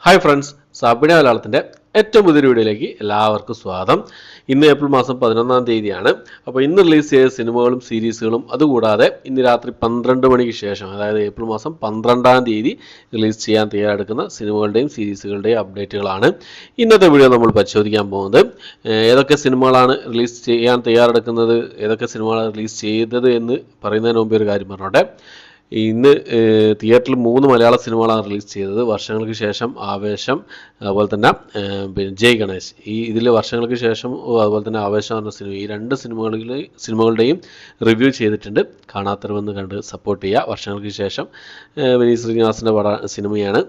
Hi friends, സാബിന മലയാളത്തിൻ്റെ ഏറ്റവും പുതിയൊരു വീഡിയോയിലേക്ക് എല്ലാവർക്കും സ്വാഗതം. ഇന്ന് ഏപ്രിൽ മാസം 11-ാം തീയതിയാണ്. അപ്പോൾ ഇന്ന് റിലീസ് ചെയ്ത സിനിമകളും സീരീസുകളും അതുകൂടാതെ ഇന്ന് രാത്രി 12 മണിക്ക് ശേഷം, അതായത് ഏപ്രിൽ മാസം 12-ാം തീയതി റിലീസ് ചെയ്യാൻ തയ്യാറെടുക്കുന്ന സിനിമകളുടെയും സീരീസുകളുടെയും അപ്ഡേറ്റുകളാണ് ഇന്നത്തെ വീഡിയോ നമ്മൾ പരിശോധിക്കാൻ പോകുന്നത്. ഏതൊക്കെ സിനിമകളാണ് റിലീസ് ചെയ്യാൻ തയ്യാറെടുക്കുന്നത്, ഏതൊക്കെ സിനിമകളാണ് റിലീസ് ചെയ്തത് എന്ന് പറയുന്നതിന് മുമ്പ് ഒരു കാര്യം പറഞ്ഞോട്ടെ. ഇന്ന് തിയേറ്ററിൽ 3 മലയാള സിനിമകളാണ് റിലീസ് ചെയ്തത്. വർഷങ്ങൾക്ക് ശേഷം ആവേശം, അതുപോലെ തന്നെ പിന്നെ ജയ് ഗണേശ്. ഇതിൽ വർഷങ്ങൾക്ക് ശേഷം അതുപോലെ തന്നെ ആവേശം എന്ന സിനിമ, ഈ 2 സിനിമകളുടെയും റിവ്യൂ ചെയ്തിട്ടുണ്ട്. കാണാത്തവരെന്ന് കണ്ട് സപ്പോർട്ട് ചെയ്യുക. വർഷങ്ങൾക്ക് ശേഷം വിനീത് ശ്രീനിവാസൻ്റെ സിനിമയാണ്.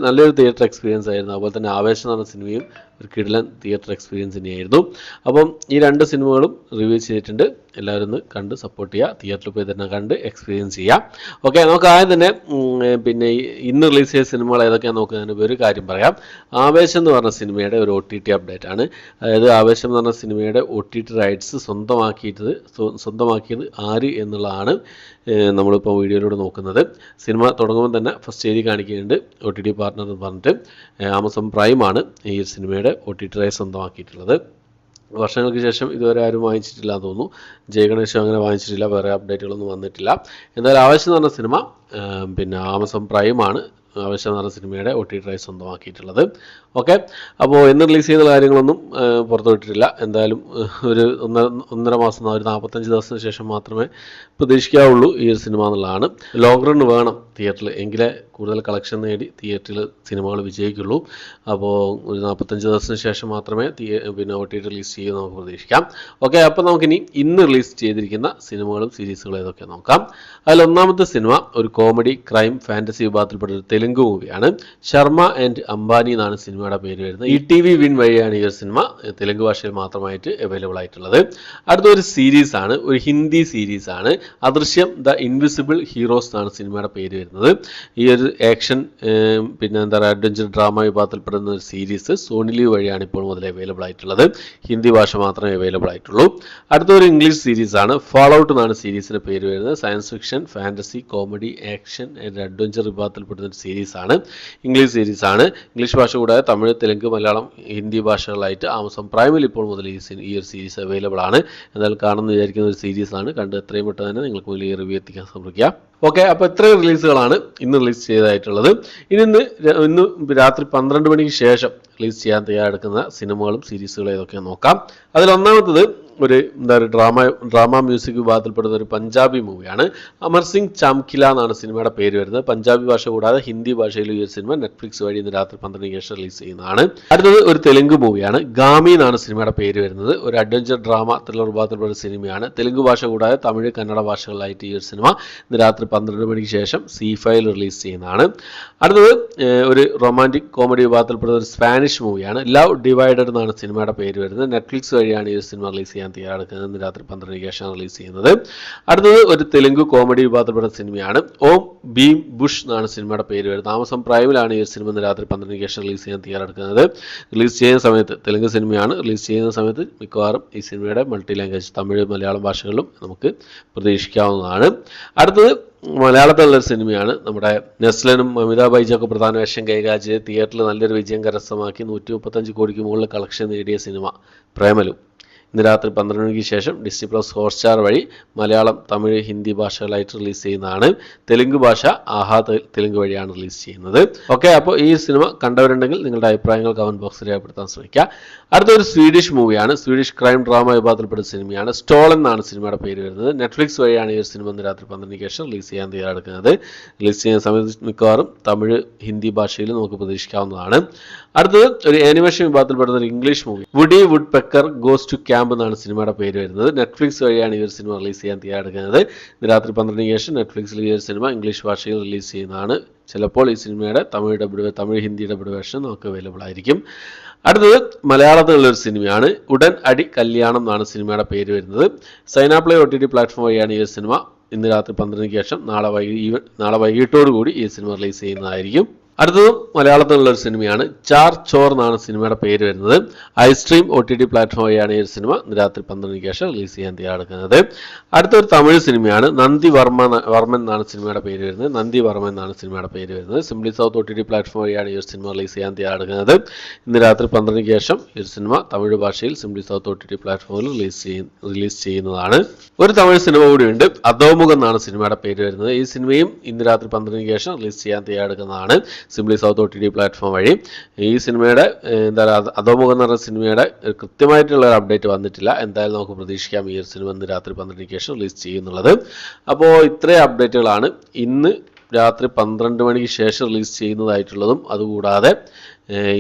നല്ലൊരു തിയേറ്റർ എക്സ്പീരിയൻസ് ആയിരുന്നു. അതുപോലെ തന്നെ ആവേശം എന്ന സിനിമയും ഒരു കിടിലൻ തിയേറ്റർ എക്സ്പീരിയൻസ് തന്നെയായിരുന്നു. അപ്പം ഈ 2 സിനിമകളും റിവ്യൂ ചെയ്തിട്ടുണ്ട്. എല്ലാവരും ഒന്ന് കണ്ട് സപ്പോർട്ട് ചെയ്യുക, തിയേറ്ററിൽ പോയി തന്നെ കണ്ട് എക്സ്പീരിയൻസ് ചെയ്യാം. ഓക്കെ, നമുക്ക് ആദ്യം തന്നെ പിന്നെ ഇന്ന് റിലീസ് ചെയ്ത സിനിമകൾ ഏതൊക്കെയാണെന്ന് നോക്കുന്നതിന് ഒരു കാര്യം പറയാം. ആവേശം എന്ന് പറഞ്ഞ സിനിമയുടെ ഒരു OTT അപ്ഡേറ്റ് ആണ്. അതായത് ആവേശം എന്ന് പറഞ്ഞ സിനിമയുടെ OTT റൈറ്റ്സ് സ്വന്തമാക്കിയത് ആര് എന്നുള്ളതാണ് നമ്മളിപ്പോൾ വീഡിയോയിലൂടെ നോക്കുന്നത്. സിനിമ തുടങ്ങുമ്പോൾ തന്നെ ഫസ്റ്റ് എഴുതി കാണിക്കുന്നുണ്ട് OTT പാർട്ണർ എന്ന് പറഞ്ഞിട്ട്. ആമസോൺ പ്രൈമാണ് ഈ സിനിമയുടെ OTT റൈറ്റ്സ് സ്വന്തമാക്കിയിട്ടുള്ളത്. വർഷങ്ങൾക്ക് ശേഷം ഇതുവരെ ആരും വാങ്ങിച്ചിട്ടില്ല എന്ന് തോന്നുന്നു. ജയ ഗണേശും അങ്ങനെ വാങ്ങിച്ചിട്ടില്ല, വേറെ അപ്ഡേറ്റുകളൊന്നും വന്നിട്ടില്ല. എന്തായാലും ആവേശം എന്ന് പറഞ്ഞ സിനിമ പിന്നെ ആമസോൺ പ്രൈമാണ് ആവേശം എന്ന് പറഞ്ഞ സിനിമയുടെ OTT റൈറ്റ്സ് സ്വന്തമാക്കിയിട്ടുള്ളത്. ഓക്കെ, അപ്പോൾ എന്ന് റിലീസ് ചെയ്ത കാര്യങ്ങളൊന്നും പുറത്തുവിട്ടിട്ടില്ല. എന്തായാലും ഒരു ഒന്നര മാസം, ഒരു 45 ദിവസത്തിന് ശേഷം മാത്രമേ പ്രതീക്ഷിക്കാവുള്ളൂ ഈ ഒരു സിനിമ എന്നുള്ളതാണ്. ലോങ് റൺ വേണം തിയേറ്ററിൽ, എങ്കിലേ കൂടുതൽ കളക്ഷൻ നേടി തിയേറ്ററിൽ സിനിമകൾ വിജയിക്കുള്ളൂ. അപ്പോൾ ഒരു 45 ദിവസത്തിന് ശേഷം മാത്രമേ പിന്നെ OTT റിലീസ് ചെയ്യുമെന്ന് നമുക്ക് പ്രതീക്ഷിക്കാം. ഓക്കെ, അപ്പോൾ നമുക്കിനി ഇന്ന് റിലീസ് ചെയ്തിരിക്കുന്ന സിനിമകളും സീരീസുകളും ഏതൊക്കെ നോക്കാം. അതിൽ ഒന്നാമത്തെ സിനിമ ഒരു കോമഡി ക്രൈം ഫാൻറ്റസി വിഭാഗത്തിൽപ്പെട്ട ഒരു തെലുങ്ക് മൂവിയാണ്. ശർമ്മ ആൻഡ് അംബാനി എന്നാണ് സിനിമയുടെ പേര് വരുന്നത്. ETV വിൻ വഴിയാണ് ഈ ഒരു സിനിമ തെലുങ്ക് ഭാഷയിൽ മാത്രമായിട്ട് അവൈലബിൾ ആയിട്ടുള്ളത്. അടുത്തൊരു സീരീസ് ആണ്, ഒരു ഹിന്ദി സീരീസ് ആണ്. അദൃശ്യം ദ ഇൻവിസിബിൾ ഹീറോസ് എന്നാണ് സിനിമയുടെ പേര് വരുന്നത്. ഈ ഒരു ആക്ഷൻ പിന്നെ എന്താ പറയുക അഡ്വഞ്ചർ ഡ്രാമ വിഭാഗത്തിൽപ്പെടുന്ന ഒരു സീരീസ് സോണി ലീവ് വഴിയാണ് ഇപ്പോൾ മുതൽ അവൈലബിൾ ആയിട്ടുള്ളത്. ഹിന്ദി ഭാഷ മാത്രമേ അവൈലബിൾ ആയിട്ടുള്ളൂ. അടുത്തൊരു ഇംഗ്ലീഷ് സീരീസ് ആണ്. ഫാൾ ഔട്ട് എന്നാണ് സീരീസിന്റെ പേര് വരുന്നത്. Science fiction, fantasy, comedy, action and adventure വിഭാഗത്തിൽപ്പെടുന്ന ഒരു സീരീസ് ആണ്. ഇംഗ്ലീഷ് സീരീസ് ആണ്. ഇംഗ്ലീഷ് ഭാഷ കൂടാതെ തമിഴ്, തെലുങ്ക്, മലയാളം, ഹിന്ദി ഭാഷകളായിട്ട് ആമസോൺ പ്രൈമിൽ ഇപ്പോൾ മുതൽ ഈ ഒരു സീരീസ് അവൈലബിൾ ആണ്. എന്തായാലും കാണുമെന്ന് വിചാരിക്കുന്ന ഒരു സീരീസ് ആണ്. കണ്ട് എത്രയും പെട്ടെന്ന് തന്നെ നിങ്ങൾക്ക് മുന്നിൽ ഈ റിവ്യൂ എത്തിക്കാൻ ശ്രമിക്കുക. ഓക്കെ, അപ്പോൾ ഇത്രയും റിലീസുകളാണ് ഇന്ന് റിലീസ് ചെയ്തതായിട്ടുള്ളത്. ഇന്ന് രാത്രി 12 മണിക്ക് ശേഷം റിലീസ് ചെയ്യാൻ തയ്യാറെടുക്കുന്ന സിനിമകളും സീരീസുകളും ഏതൊക്കെയാണ് നോക്കാം. അതിലൊന്നാമത്തത് ഒരു ഡ്രാമ മ്യൂസിക് വിഭാഗത്തിൽപ്പെടുന്ന ഒരു പഞ്ചാബി മൂവിയാണ്. അമർ സിംഗ് ചാംകില എന്നാണ് സിനിമയുടെ പേര് വരുന്നത്. പഞ്ചാബി ഭാഷ കൂടാതെ ഹിന്ദി ഭാഷയിൽ ഈ ഒരു സിനിമ നെറ്റ്ഫ്ലിക്സ് വഴി ഇന്ന് രാത്രി 12 ശേഷം റിലീസ് ചെയ്യുന്നതാണ്. അടുത്തത് ഒരു തെലുങ്ക് മൂവിയാണ്. ഗാമി എന്നാണ് സിനിമയുടെ പേര് വരുന്നത്. ഒരു അഡ്വഞ്ചർ ഡ്രാമ ത്രില്ലർ വിഭാഗത്തിൽപ്പെടുന്ന സിനിമയാണ്. തെലുങ്ക് ഭാഷ കൂടാതെ തമിഴ്, കന്നഡ ഭാഷകളിലായിട്ട് ഈ ഒരു സിനിമ ഇന്ന് രാത്രി 12 മണിക്ക് ശേഷം C5 റിലീസ് ചെയ്യുന്നതാണ്. അടുത്തത് ഒരു റൊമാൻറ്റിക് കോമഡി വിഭാഗത്തിൽപ്പെടുന്ന ഒരു സ്പാനിഷ് മൂവിയാണ്. ലവ് ഡിവൈഡഡ് എന്നാണ് സിനിമയുടെ പേര് വരുന്നത്. നെറ്റ്ഫ്ലിക്സ് വഴിയാണ് ഈ ഒരു സിനിമ റിലീസ് ചെയ്യാൻ തയ്യാറെടുക്കുന്നത്. ഇന്ന് രാത്രി 12 ശേഷം റിലീസ് ചെയ്യുന്നത്. അടുത്തത് ഒരു തെലുങ്ക് കോമഡി വിഭാഗത്തിൽപ്പെടുന്ന സിനിമയാണ്. ഓം ഭീം ബുഷ് എന്നാണ് സിനിമയുടെ പേര് വരുന്നത്. ആമസോൺ പ്രൈമിലാണ് ഈ ഒരു സിനിമ ഇന്ന് രാത്രി 12 ശേഷം റിലീസ് ചെയ്യാൻ തയ്യാറെടുക്കുന്നത്. റിലീസ് ചെയ്യുന്ന സമയത്ത് തെലുങ്ക് സിനിമയാണ്. റിലീസ് ചെയ്യുന്ന സമയത്ത് മിക്കവാറും ഈ സിനിമയുടെ മൾട്ടി ലാംഗ്വേജ് തമിഴ്, മലയാളം ഭാഷകളിലും നമുക്ക് പ്രതീക്ഷിക്കാവുന്നതാണ്. അടുത്തത് മലയാളത്തിലുള്ളൊരു സിനിമയാണ്. നമ്മുടെ നെസ്ലനും അമിതാഭ് ബൈജൊക്കെ പ്രധാന വേഷം കൈകാര്യം ചെയ്ത് തിയേറ്ററിൽ നല്ലൊരു വിജയം കരസ്ഥമാക്കി 135 കോടിക്ക് മുകളിൽ കളക്ഷൻ നേടിയ സിനിമ പ്രേമലു ഇന്ന് രാത്രി 12 മണിക്ക് ശേഷം Disney+ ഹോട്ട്സ്റ്റാർ വഴി മലയാളം, തമിഴ്, ഹിന്ദി ഭാഷകളായിട്ട് റിലീസ് ചെയ്യുന്നതാണ്. തെലുങ്ക് ഭാഷ ആഹാ തെലുങ്ക് വഴിയാണ് റിലീസ് ചെയ്യുന്നത്. ഓക്കെ, അപ്പോൾ ഈ സിനിമ കണ്ടവരുണ്ടെങ്കിൽ നിങ്ങളുടെ അഭിപ്രായങ്ങൾ കമന്റ് ബോക്സിൽ രേഖപ്പെടുത്താൻ ശ്രമിക്കുക. അടുത്തൊരു സ്വീഡിഷ് മൂവിയാണ്. സ്വീഡിഷ് ക്രൈം ഡ്രാമ വിഭാഗത്തിൽപ്പെടുന്ന സിനിമയാണ്. സ്റ്റോളൻ എന്നാണ് സിനിമയുടെ പേര് വരുന്നത്. നെറ്റ്ഫ്ലിക്സ് വഴിയാണ് ഈ ഒരു സിനിമ ഇന്ന് രാത്രി 12 ശേഷം റിലീസ് ചെയ്യാൻ തയ്യാറെടുക്കുന്നത്. റിലീസ് ചെയ്യുന്ന സമയത്ത് മിക്കവാറും തമിഴ്, ഹിന്ദി ഭാഷയിൽ നമുക്ക് പ്രതീക്ഷിക്കാവുന്നതാണ്. അടുത്തത് ഒരു ആനിമേഷൻ വിഭാഗത്തിൽപ്പെടുന്ന ഒരു English movie. Woody Woodpecker goes to camp എന്നാണ് സിനിമയുടെ പേര് വരുന്നത്. നെറ്റ്ഫ്ലിക്സ് വഴിയാണ് ഈ ഒരു സിനിമ റിലീസ് ചെയ്യാൻ തയ്യാറെടുക്കുന്നത്. ഇന്ന് രാത്രി 12 ശേഷം നെറ്റ്ഫ്ലിക്സിൽ ഈ ഒരു സിനിമ ഇംഗ്ലീഷ് ഭാഷയിൽ റിലീസ് ചെയ്യുന്നതാണ്. ചിലപ്പോൾ ഈ സിനിമയുടെ തമിഴ്, ഹിന്ദി ഡബ്ഡ് വേർഷൻ നമുക്ക് അവൈലബിൾ ആയിരിക്കും. അടുത്തത് മലയാളത്തിലുള്ളൊരു സിനിമയാണ്. ഉടൻ അടി കല്യാണം എന്നാണ് സിനിമയുടെ പേര് വരുന്നത്. സൈനാപ്ലേ OTT പ്ലാറ്റ്ഫോം വഴിയാണ് ഈ ഒരു സിനിമ ഇന്ന് രാത്രി 12 ശേഷം നാളെ വൈകിട്ടോടുകൂടി ഈ സിനിമ റിലീസ് ചെയ്യുന്നതായിരിക്കും. അടുത്തതും മലയാളത്തിലുള്ള ഒരു സിനിമയാണ്. ചാർ ചോർ എന്നാണ് സിനിമയുടെ പേര് വരുന്നത്. ഐസ്ട്രീം OTT പ്ലാറ്റ്ഫോം വഴിയാണ് ഈ ഒരു സിനിമ ഇന്ന് രാത്രി 12 ശേഷം റിലീസ് ചെയ്യാൻ തയ്യാറെടുക്കുന്നത്. അടുത്തൊരു തമിഴ് സിനിമയാണ്. നന്ദി വർമ്മൻ എന്നാണ് സിനിമയുടെ പേര് വരുന്നത്. നന്ദി വർമ്മൻ എന്നാണ് സിനിമയുടെ പേര് വരുന്നത്. സിംപ്ലി സൗത്ത് OTT പ്ലാറ്റ്ഫോം വഴിയാണ് ഈ ഒരു സിനിമ റിലീസ് ചെയ്യാൻ തയ്യാറെടുക്കുന്നത്. ഇന്ന് രാത്രി 12 ശേഷം ഈ ഒരു സിനിമ തമിഴ് ഭാഷയിൽ സിംപ്ലി സൗത്ത് OTT പ്ലാറ്റ്ഫോമിൽ റിലീസ് ചെയ്യുന്നതാണ്. ഒരു തമിഴ് സിനിമ കൂടിയുണ്ട്. അധോമുഖം എന്നാണ് സിനിമയുടെ പേര് വരുന്നത്. ഈ സിനിമയും ഇന്ന് രാത്രി 12 ശേഷം റിലീസ് ചെയ്യാൻ തയ്യാറെടുക്കുന്നതാണ് സിംപ്ലി സൗത്ത് OTT പ്ലാറ്റ്ഫോം വഴി. ഈ സിനിമയുടെ അധോമുഖം എന്ന് പറഞ്ഞ സിനിമയുടെ കൃത്യമായിട്ടുള്ള ഒരു അപ്ഡേറ്റ് വന്നിട്ടില്ല. എന്തായാലും നമുക്ക് പ്രതീക്ഷിക്കാം ഈ ഒരു സിനിമ ഇന്ന് രാത്രി 12 ശേഷം റിലീസ് ചെയ്യുന്നുള്ളത്. അപ്പോൾ ഇത്രയും അപ്ഡേറ്റുകളാണ് ഇന്ന് രാത്രി 12 മണിക്ക് ശേഷം റിലീസ് ചെയ്യുന്നതായിട്ടുള്ളതും അതുകൂടാതെ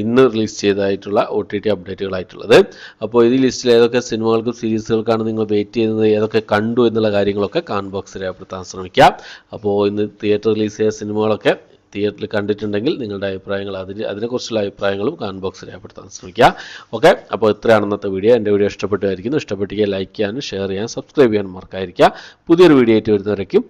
ഇന്ന് റിലീസ് ചെയ്തതായിട്ടുള്ള OTT അപ്ഡേറ്റുകളായിട്ടുള്ളത്. അപ്പോൾ ഈ ലിസ്റ്റിൽ ഏതൊക്കെ സിനിമകൾക്കും സീരീസുകൾക്കാണ് നിങ്ങൾ വെയിറ്റ് ചെയ്യുന്നത്, ഏതൊക്കെ കണ്ടു എന്നുള്ള കാര്യങ്ങളൊക്കെ കമന്റ് ബോക്സിൽ രേഖപ്പെടുത്താൻ ശ്രമിക്കാം. അപ്പോൾ ഇന്ന് തിയേറ്റർ റിലീസ് ചെയ്ത സിനിമകളൊക്കെ തിയേറ്ററിൽ കണ്ടിട്ടുണ്ടെങ്കിൽ നിങ്ങളുടെ അഭിപ്രായങ്ങൾ അതിനെക്കുറിച്ചുള്ള അഭിപ്രായങ്ങളും കമന്റ് ബോക്സിൽ രേഖപ്പെടുത്താൻ ശ്രമിക്കുക. ഓക്കെ, അപ്പോൾ ഇത്രയാണ് ഇന്നത്തെ വീഡിയോ. എൻ്റെ വീഡിയോ ഇഷ്ടപ്പെട്ടായിരിക്കുന്നു. ഇഷ്ടപ്പെട്ടെങ്കിൽ ലൈക്ക് ചെയ്യാനും ഷെയർ ചെയ്യാനും സബ്സ്ക്രൈബ് ചെയ്യാനും മറക്കാതിരിക്കുക. പുതിയൊരു വീഡിയോ ആയിട്ട് വരുന്നവരേക്കും